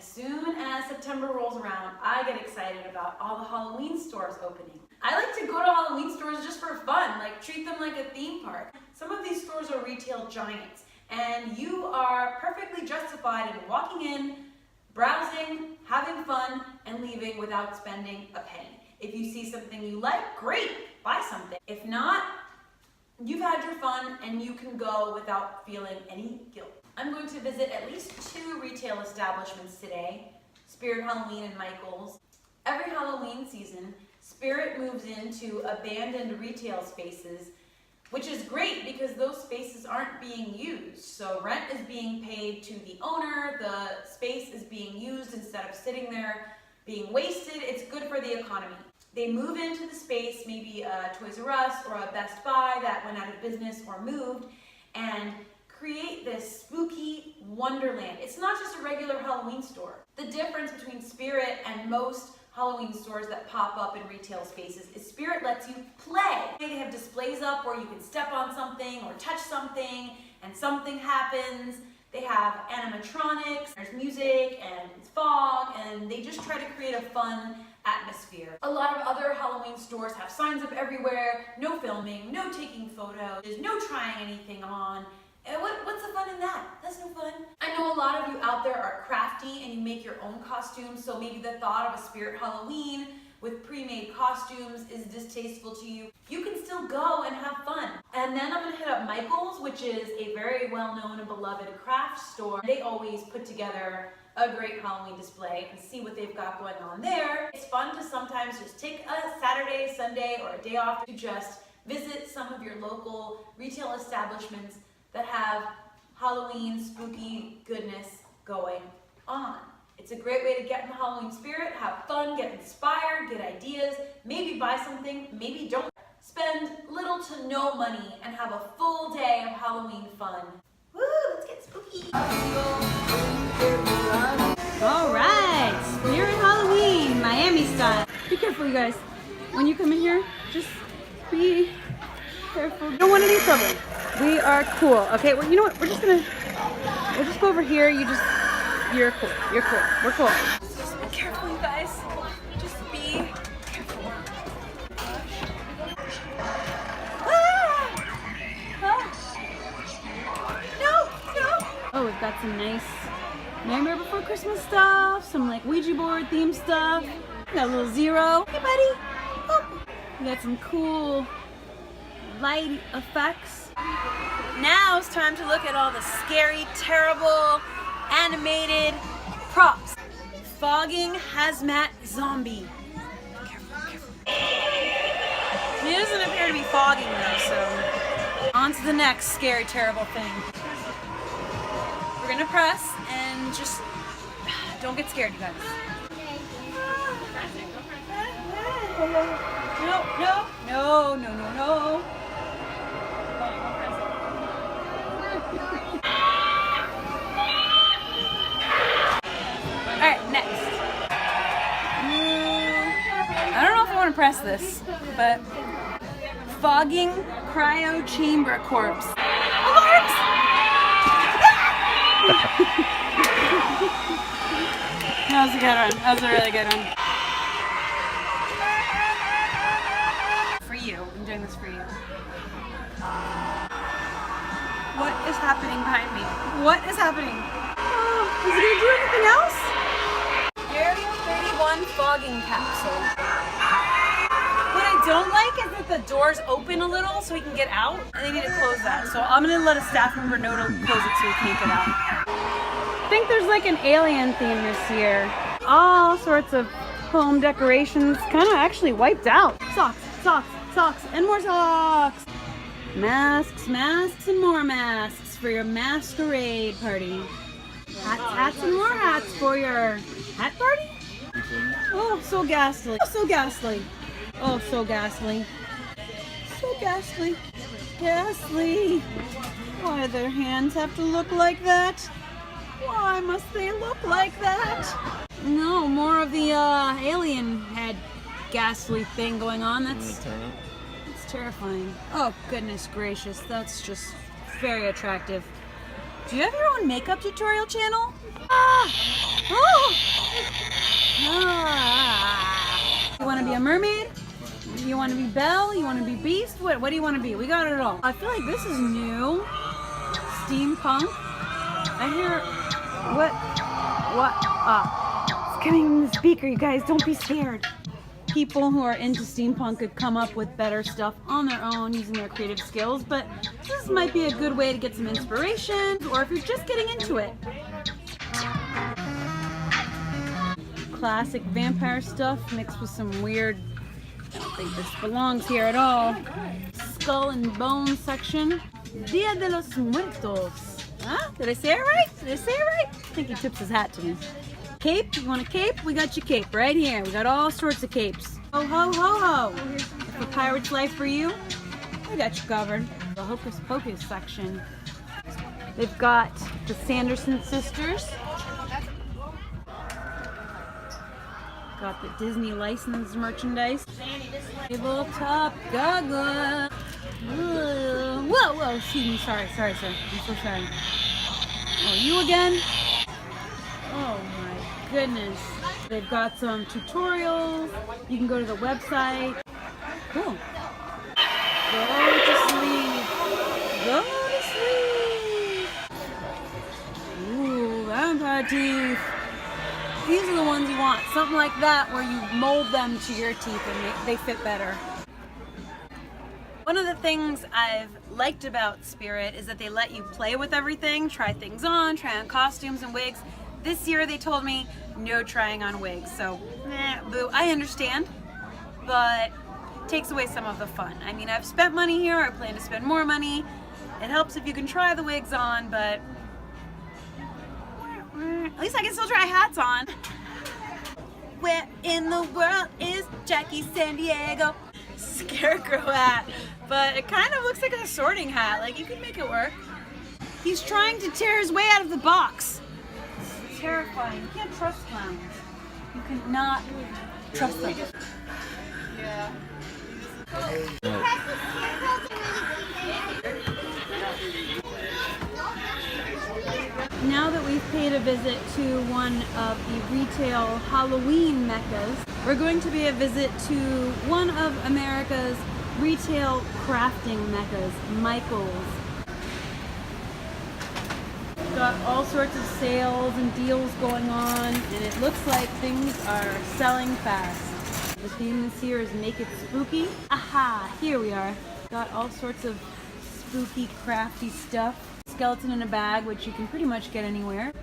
soon as September rolls around, I get excited about all the Halloween stores opening. I like to go to Halloween stores just for fun, like treat them like a theme park. Some of these stores are retail giants, and you are perfectly justified in walking in, browsing, having fun, and leaving without spending a penny. If you see something you like, great, buy something. If not, you've had your fun and you can go without feeling any guilt. I'm going to visit at least 2 retail establishments today, Spirit Halloween and Michael's. Every Halloween season, Spirit moves into abandoned retail spaces, which is great because those spaces aren't being used. So rent is being paid to the owner, the space is being used instead of sitting there being wasted. It's good for the economy. They move into the space, maybe a Toys R Us or a Best Buy that went out of business or moved, and create this spooky wonderland. It's not just a regular Halloween store. The difference between Spirit and most Halloween stores that pop up in retail spaces is Spirit lets you play. They have displays up where you can step on something or touch something and something happens. They have animatronics, there's music and fog, and they just try to create a fun atmosphere. A lot of other Halloween stores have signs up everywhere, no filming, no taking photos, there's no trying anything on. And what's the fun in that? That's no fun. I know a lot of you out there are crafty and you make your own costumes, so maybe the thought of a Spirit Halloween with pre-made costumes is distasteful to you. You can still go and have fun. And then I'm gonna hit up Michael's, which is a very well-known and beloved craft store. They always put together a great Halloween display and see what they've got going on there. It's fun to sometimes just take a Saturday, Sunday, or a day off to just visit some of your local retail establishments that have Halloween spooky goodness going on. It's a great way to get in the Halloween spirit, have fun, get inspired, get ideas, maybe buy something, maybe don't. Spend little to no money and have a full day of Halloween fun. Woo, let's get spooky. All right, Spirit Halloween, Miami style. Be careful, you guys. When you come in here, just be careful. You don't want any trouble. We are cool. Okay, well, you know what? We'll just go over here. You're cool. You're cool. We're cool. Just be careful, you guys. Just be careful. No. Oh, we've got some nice Nightmare Before Christmas stuff. Some like Ouija board themed stuff. We got a little Zero. Hey, buddy. Oh. We got some cool light effects. Now it's time to look at all the scary, terrible, animated props. Fogging hazmat zombie. Careful. He doesn't appear to be fogging though, so on to the next scary, terrible thing. We're gonna press and just don't get scared, you guys. No. Alright, next. I don't know if I want to press this, but fogging cryo chamber corpse. Alarms! That was a good one. That was a really good one. For you. I'm doing this for you. What is happening behind me? What is happening? Oh, is it going to do anything else? Area 31 fogging capsule. What I don't like is that the doors open a little so we can get out, and they need to close that. So I'm going to let a staff member know to close it so we can't get out. I think there's like an alien theme this year. All sorts of home decorations kind of actually wiped out. Socks, and more socks. Masks, and more masks for your masquerade party. Hats, and more hats for your hat party? Oh, so ghastly. Ghastly. Why do their hands have to look like that? Why must they look like that? No, more of the alien head ghastly thing going on. That's terrifying. Oh, goodness gracious. That's just very attractive. Do you have your own makeup tutorial channel? Oh, a mermaid? You want to be Belle? You want to be Beast? What do you want to be? We got it all. I feel like this is new. Steampunk. I hear... What? It's coming from the speaker, you guys. Don't be scared. People who are into steampunk could come up with better stuff on their own using their creative skills, but this might be a good way to get some inspiration, or if you're just getting into it. Classic vampire stuff mixed with some weird, I don't think this belongs here at all, skull and bone section. Dia de los Muertos. Huh? Did I say it right? Did I say it right? I think he tips his hat to me. Cape? You want a cape? We got your cape right here. We got all sorts of capes. Ho, ho, ho, ho. If a pirate's life for you, we got you covered. The Hocus Pocus section. They've got the Sanderson sisters. Got the Disney licensed merchandise. Tabletop Gaga. Whoa, excuse me. Sorry, sir. I'm so sorry. Oh, you again? Oh my goodness. They've got some tutorials. You can go to the website. Cool. Go to sleep. Go to sleep. Ooh, vampire teeth. These are the ones you want. Something like that where you mold them to your teeth and they fit better. One of the things I've liked about Spirit is that they let you play with everything, try things on, try on costumes and wigs. This year they told me no trying on wigs, so boo. I understand, but it takes away some of the fun. I mean, I've spent money here, I plan to spend more money. It helps if you can try the wigs on, but at least I can still try hats on. Where in the world is Jackie San Diego? Scarecrow hat, but it kind of looks like a sorting hat. Like, you can make it work. He's trying to tear his way out of the box. It's terrifying. You can't trust clowns. You cannot trust them. Yeah. Now that we've paid a visit to one of the retail Halloween meccas, we're going to pay a visit to one of America's retail crafting meccas, Michael's. Got all sorts of sales and deals going on, and it looks like things are selling fast. The theme this year is Make It Spooky. Aha, here we are. Got all sorts of spooky, crafty stuff. Skeleton in a bag, which you can pretty much get anywhere.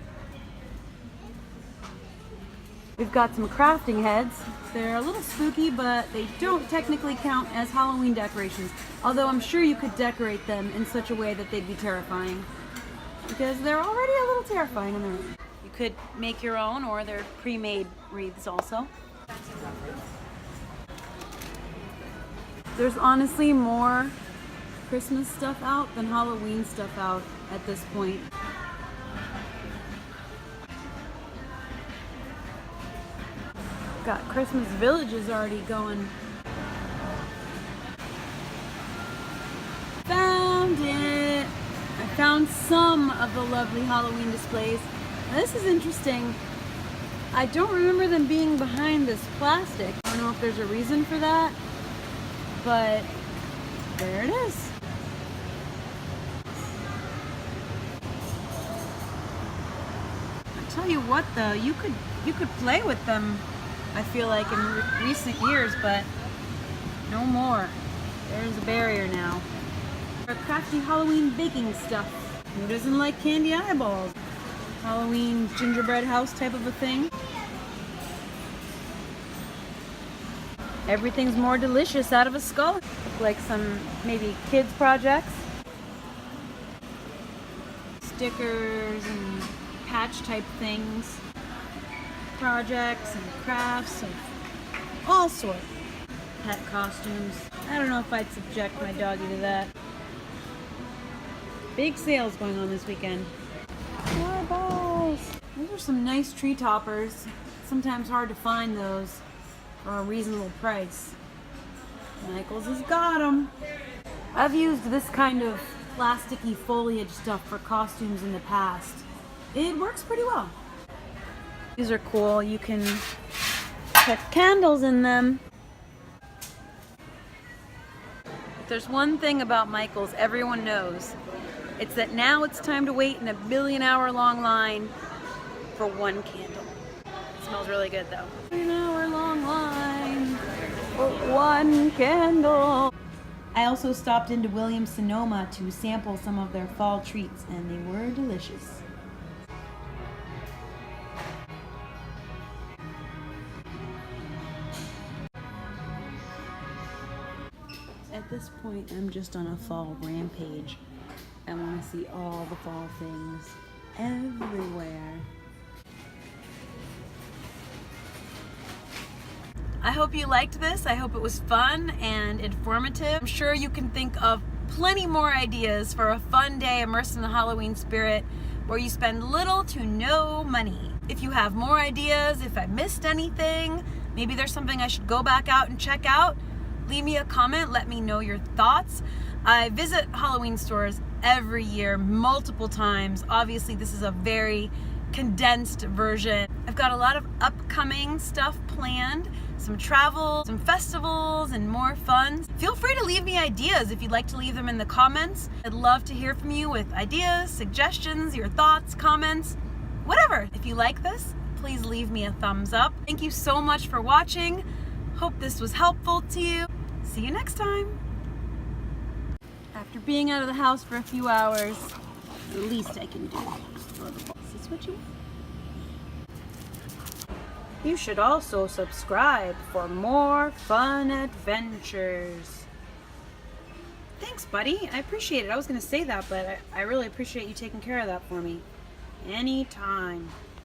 We've got some crafting heads. They're a little spooky, but they don't technically count as Halloween decorations. Although I'm sure you could decorate them in such a way that they'd be terrifying. Because they're already a little terrifying in their own. You could make your own, or they're pre-made wreaths also. There's honestly more Christmas stuff out than Halloween stuff out at this point. Got Christmas villages already going. Found it! I found some of the lovely Halloween displays. Now this is interesting. I don't remember them being behind this plastic. I don't know if there's a reason for that, but there it is. Tell you what though, you could play with them, I feel like, in recent years, but no more. There's a barrier now. Our crafty Halloween baking stuff. Who doesn't like candy eyeballs? Halloween gingerbread house type of a thing. Everything's more delicious out of a skull. Like some maybe kids projects. Stickers and patch type things, projects and crafts of all sorts. Pet costumes. I don't know if I'd subject my doggy to that. Big sales going on this weekend. More balls. Those are some nice tree toppers. Sometimes hard to find those for a reasonable price. Michael's has got them. I've used this kind of plasticky foliage stuff for costumes in the past. It works pretty well. These are cool. You can put candles in them. there's one thing about Michael's everyone knows, it's that now it's time to wait in a billion-hour-long line for one candle. It smells really good though. Billion-hour-long line for one candle. I also stopped into Williams-Sonoma to sample some of their fall treats, and they were delicious. At this point, I'm just on a fall rampage. I want to see all the fall things everywhere. I hope you liked this. I hope it was fun and informative. I'm sure you can think of plenty more ideas for a fun day immersed in the Halloween spirit where you spend little to no money. If you have more ideas, if I missed anything, maybe there's something I should go back out and check out, leave me a comment, let me know your thoughts. I visit Halloween stores every year, multiple times. Obviously, this is a very condensed version. I've got a lot of upcoming stuff planned, some travel, some festivals, and more fun. Feel free to leave me ideas if you'd like to leave them in the comments. I'd love to hear from you with ideas, suggestions, your thoughts, comments, whatever. If you like this, please leave me a thumbs up. Thank you so much for watching. Hope this was helpful to you. See you next time. After being out of the house for a few hours, the least I can do. Is this what you want? You should also subscribe for more fun adventures. Thanks, buddy. I appreciate it. I was going to say that, but I really appreciate you taking care of that for me. Anytime.